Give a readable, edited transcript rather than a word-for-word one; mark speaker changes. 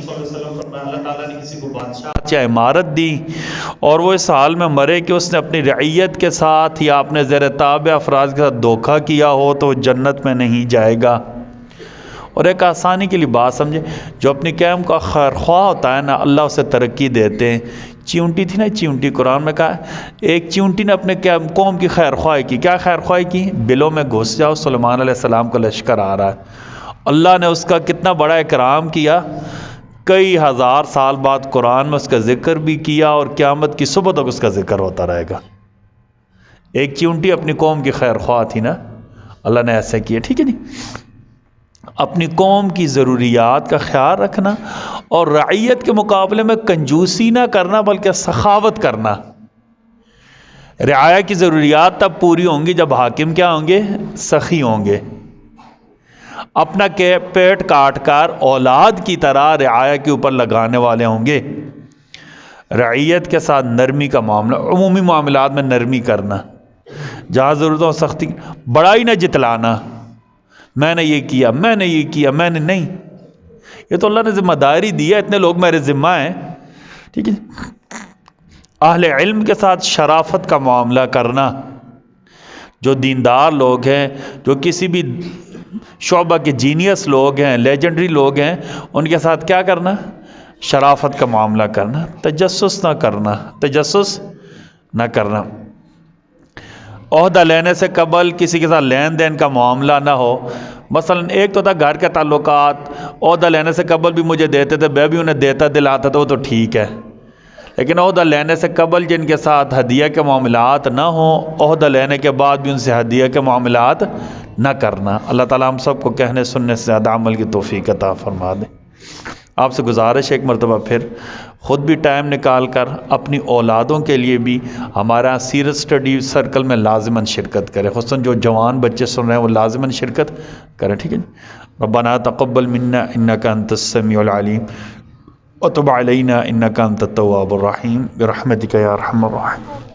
Speaker 1: صلی اللہ علیہ وسلم فرمایا اللہ تعالیٰ نے کسی کو بادشاہ یا عمارت دی اور وہ اس حال میں مرے کہ اس نے اپنی رعیت کے ساتھ یا اپنے زیر تابع افراد کے ساتھ دھوکہ کیا ہو تو وہ جنت میں نہیں جائے گا۔ اور ایک آسانی کے لیے بات سمجھے، جو اپنی قوم کا خیر خواہ ہوتا ہے نا، اللہ اسے ترقی دیتے ہیں۔ چیونٹی تھی نا، چیونٹی، قرآن میں کہا ایک چیونٹی نے اپنے قوم کی خیر خواہی کی۔ کیا خیر خواہی کی؟ بلوں میں گھس جاؤ، سلیمان علیہ السلام کا لشکر آ رہا ہے۔ اللہ نے اس کا کتنا بڑا اکرام کیا، کئی ہزار سال بعد قرآن میں اس کا ذکر بھی کیا اور قیامت کی صبح تک اس کا ذکر ہوتا رہے گا۔ ایک چیونٹی اپنی قوم کی خیر خواہ تھی نا، اللہ نے ایسے کیا، ٹھیک ہے نہیں؟ اپنی قوم کی ضروریات کا خیال رکھنا اور رعیت کے مقابلے میں کنجوسی نہ کرنا بلکہ سخاوت کرنا۔ رعایا کی ضروریات تب پوری ہوں گی جب حاکم کیا ہوں گے؟ سخی ہوں گے۔ اپنا پیٹ کاٹ کر اولاد کی طرح رعایا کے اوپر لگانے والے ہوں گے۔ رعیت کے ساتھ نرمی کا معاملہ، عمومی معاملات میں نرمی کرنا، جہاں ضرورت ہو سختی، بڑائی نہ جتلانا، میں نے یہ کیا، میں نے یہ کیا، میں نے نہیں۔ یہ تو اللہ نے ذمہ داری دی ہے، اتنے لوگ میرے ذمہ ہیں، ٹھیک ہے۔ اہل علم کے ساتھ شرافت کا معاملہ کرنا، جو دیندار لوگ ہیں، جو کسی بھی شعبہ کے جینیس لوگ ہیں، لیجنڈری لوگ ہیں، ان کے ساتھ کیا کرنا؟ شرافت کا معاملہ کرنا، تجسس نہ کرنا، تجسس نہ کرنا۔ عہدہ لینے سے قبل کسی کے ساتھ لین دین کا معاملہ نہ ہو۔ مثلا ایک تو تھا گھر کے تعلقات، عہدہ لینے سے قبل بھی مجھے دیتے تھے، میں بھی انہیں دیتا دلاتا تھا، وہ تو ٹھیک ہے، لیکن عہدہ لینے سے قبل جن کے ساتھ ہدیہ کے معاملات نہ ہوں، عہدہ لینے کے بعد بھی ان سے ہدیہ کے معاملات نہ کرنا۔ اللہ تعالیٰ ہم سب کو کہنے سننے سے زیادہ عمل کی توفیق عطا فرما دے۔ آپ سے گزارش ایک مرتبہ پھر خود بھی ٹائم نکال کر اپنی اولادوں کے لیے بھی ہمارا سیرت سٹڈی سرکل میں لازماً شرکت کریں، خصوصاً جو جوان بچے سن رہے ہیں وہ لازماً شرکت کریں، ٹھیک ہے۔ ربنا تقبل منا انک انت السمیع العلیم وتب علینا انک انت التواب الرحیم برحمتک یا ارحم الراحمین۔